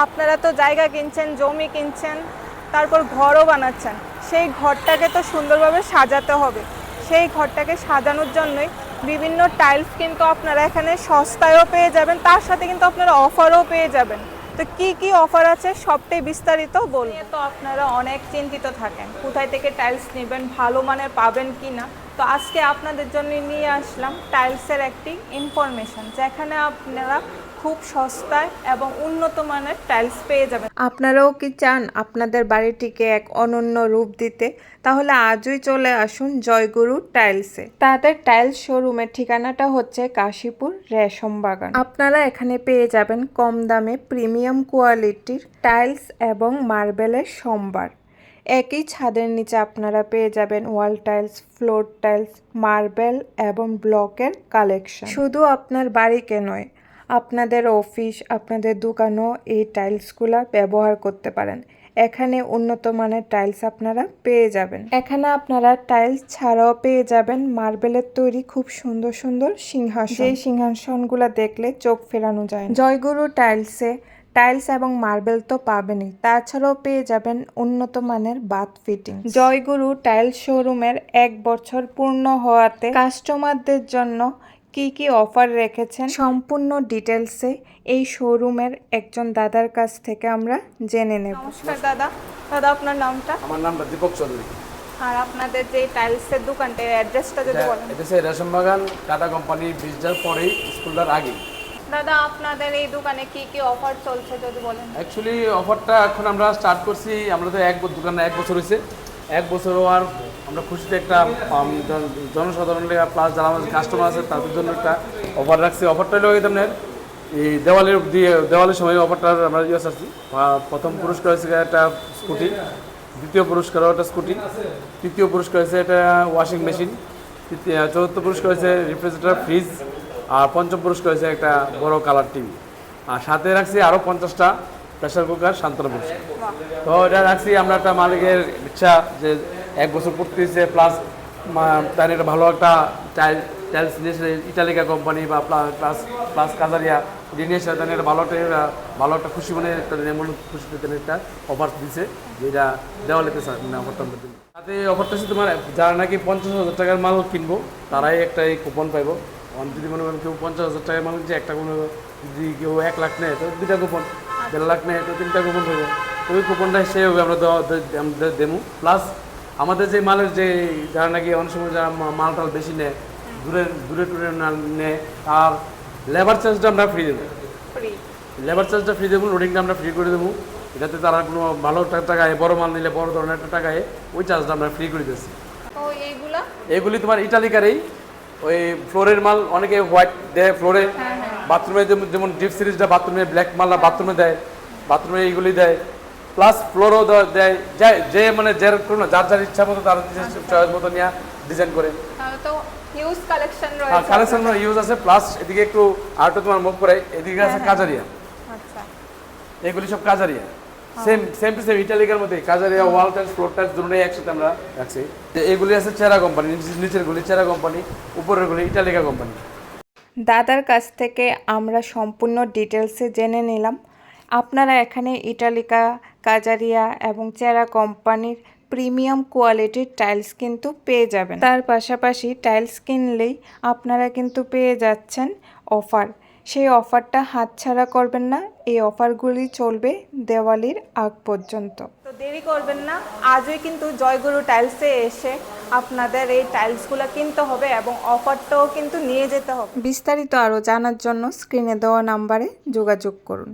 আপনারা তো জায়গা কিনছেন, জমি কিনছেন, তারপর ঘরও বানাচ্ছেন। সেই ঘরটাকে তো সুন্দরভাবে সাজাতে হবে। সেই ঘরটাকে সাজানোর জন্যই বিভিন্ন টাইলস কিন্তু আপনারা এখানে সস্তায়ও পেয়ে যাবেন, তার সাথে কিন্তু আপনারা অফারও পেয়ে যাবেন। তো কি কি অফার আছে সবটাই বিস্তারিত বলবো। তো আপনারা অনেক চিন্তিত থাকেন কোথায় থেকে টাইলস নেবেন, ভালো মানের পাবেন কি না। তো আজকে আপনাদের জন্য নিয়ে আসলাম টাইলসের একটি ইনফরমেশন, যেখানে আপনারা খুব সস্তায় এবং উন্নত মানের টাইলস পেয়ে যাবেন। আপনারাও কি চান আপনাদের বাড়িটিকে এক অনন্য রূপ দিতে? তাহলে আজই চলে আসুন জয়গুরু টাইলসে। তাদের টাইলস শোরুমের ঠিকানাটা হচ্ছে কাশীপুর রেশম বাগান। আপনারা এখানে পেয়ে যাবেন কম দামে প্রিমিয়াম কোয়ালিটির টাইলস এবং মার্বেলের সম্ভার। একই ছাদের নিচে আপনারা পেয়ে যাবেন wall tiles, floor tiles, marble এবং ব্লকের কালেকশন। শুধু আপনার বাড়িকে নয়, আপনাদের অফিস, আপনাদের দোকানও এই টাইলসগুলো ব্যবহার করতে পারেন। এখানে উন্নত মানের টাইলস আপনারা পেয়ে যাবেন। এখানে আপনারা টাইলস ছাড়াও পেয়ে যাবেন মার্বেলের তৈরি খুব সুন্দর সুন্দর সিংহাসন। যেই সিংহাসনগুলো দেখলে চোখ ফেরানো যায় না। জয়গুরু টাইলসে টাইলস এবং মার্বেল তো পাবেনই, তাছাড়াও পেয়ে যাবেন উন্নত মানের বাথ ফিটিং। জয়গুরু টাইলস শোরুমের 1 বছর পূর্ণ হওয়াতে কাস্টমারদের জন্য কি কি অফার রেখেছেন সম্পূর্ণ ডিটেলসে এই শোরুমের একজন দাদার কাছ থেকে আমরা জেনে নেব। নমস্কার দাদা। দাদা, আপনার নামটা? আমার নামটা দীপক চৌধুরী। আর আপনাদের যে টাইলসের দোকানটা, অ্যাড্রেসটা যদি বলেন। এটা হচ্ছে রেশম বাগান কাটা কোম্পানি ব্রিজটার পরেই, স্কুলটার আগে। দাদা, আপনাদের এই দোকানে কি কি অফার চলছে যদি বলেন। অ্যাকচুয়ালি অফারটা এখন আমরা স্টার্ট করছি, আমরা তো দোকানে 1 বছর হয়েছে। 1 বছর হওয়ার আমরা খুশিতে একটা জনসাধারণের প্লাস যারা আমাদের কাস্টমার আছে তাদের জন্য একটা অফার রাখছি। অফারটা হলো আপনার এই দেওয়ালের সময় অফারটা আমরা ইয়ে আসছি। প্রথম পুরস্কার হয়েছে একটা স্কুটি, দ্বিতীয় পুরস্কার একটা স্কুটি, তৃতীয় পুরস্কার হয়েছে একটা ওয়াশিং মেশিন, চতুর্থ পুরস্কার হয়েছে রেফ্রিজারেটর, ফ্রিজ, আর পঞ্চম পুরস্কার হয়েছে একটা বড় কালার টিভি। আর সাথে রাখছি আরও 50টা প্রেশার কুকার, সান্ত্বনা পুরস্কার। তো এটা রাখছি আমরা একটা মালিকের ইচ্ছা যে 1 বছর পড়তে হয়েছে, প্লাস তার একটা ভালো একটা টাইলস নিয়েছে ইটালিকা কোম্পানি বা প্লাস কাজারিয়া নিয়েছে, তাদের একটা ভালো একটা খুশি মানে খুশিতে একটা অফার দিচ্ছে, যেটা দেওয়া লেতে অফারটা আমরা দিই। তাতে অফারটা হচ্ছে তোমার যারা নাকি 50,000 টাকার মাল কিনবো তারাই একটা এই কুপন পাইবো। যদি মনে করেন কেউ 50,000 টাকার মাল কিনছে, একটা কোনো যদি কেউ 1 লাখ নেয় তো 2টা কুপন, 1.5 লাখ নেয় তো 3টা কুপন পাইবো। ওই কুপনটা সেভাবে আমরা দেবো। প্লাস আমাদের যে মালের যে যারা নাকি অনেক সময় যারা মালটাল বেশি নেয়, দূরে টুরে না নেয়, আর লেবার চার্জটা আমরা ফ্রি দেবো। লেবার চার্জটা ফ্রি দেবো, লোডিংটা আমরা ফ্রি করে দেবো। এটাতে তারা কোনো ভালো টাকায় বড় মাল নিলে বড় ধরনের একটা টাকায় ওই চার্জটা আমরা ফ্রি করে দিচ্ছি। এগুলি তোমার ইটালিকারই ওই ফ্লোরের মাল, অনেকে হোয়াইট দেয় ফ্লোরে, বাথরুমে যেমন ডিপ সিরিজটা বাথরুমে ব্ল্যাক মাল বাথরুমে দেয়, বাথরুমে এইগুলি দেয়, প্লাস ফ্লোরও দেয়। যে মানে যার ইচ্ছা মতো তার চয়েস মতো নিয়ে ডিজাইন করে কালেকশন ইউজ আছে। প্লাস এদিকে একটু আরেকটু তোমার মুখ করে এদিকে আছে কাজারিয়া। এগুলি সব কাজারিয়া, সেম টু সেম ইটালিকার মধ্যে Kajaria wall tiles, floor tiles দুটোই একসাথে আমরা রাখছি। এগুলি আছে চেরা কোম্পানি, নিচের গুলি চেরা কোম্পানি, উপরের গুলি ইটালিকা কোম্পানি। দাদার কাছ থেকে আমরা সম্পূর্ণ ডিটেলসে জেনে নিলাম। আপনারা এখানে ইটালিকা, কাজারিয়া এবং চেরা কোম্পানির প্রিমিয়াম কোয়ালিটির টাইলস কিন্তু পেয়ে যাবেন। তার পাশাপাশি টাইলস কিনলেই আপনারা কিন্তু পেয়ে যাচ্ছেন অফার। সেই অফারটা হাতছাড়া করবেন না। এই অফারগুলি চলবে দেওয়ালির আগ পর্যন্ত। তো দেরি করবেন না, আজই কিন্তু জয়গুরু টাইলসে এসে আপনাদের এই টাইলসগুলো কিনতে হবে এবং অফারটাও কিন্তু নিয়ে যেতে হবে। বিস্তারিত আরও জানার জন্য স্ক্রিনে দেওয়া নাম্বারে যোগাযোগ করুন।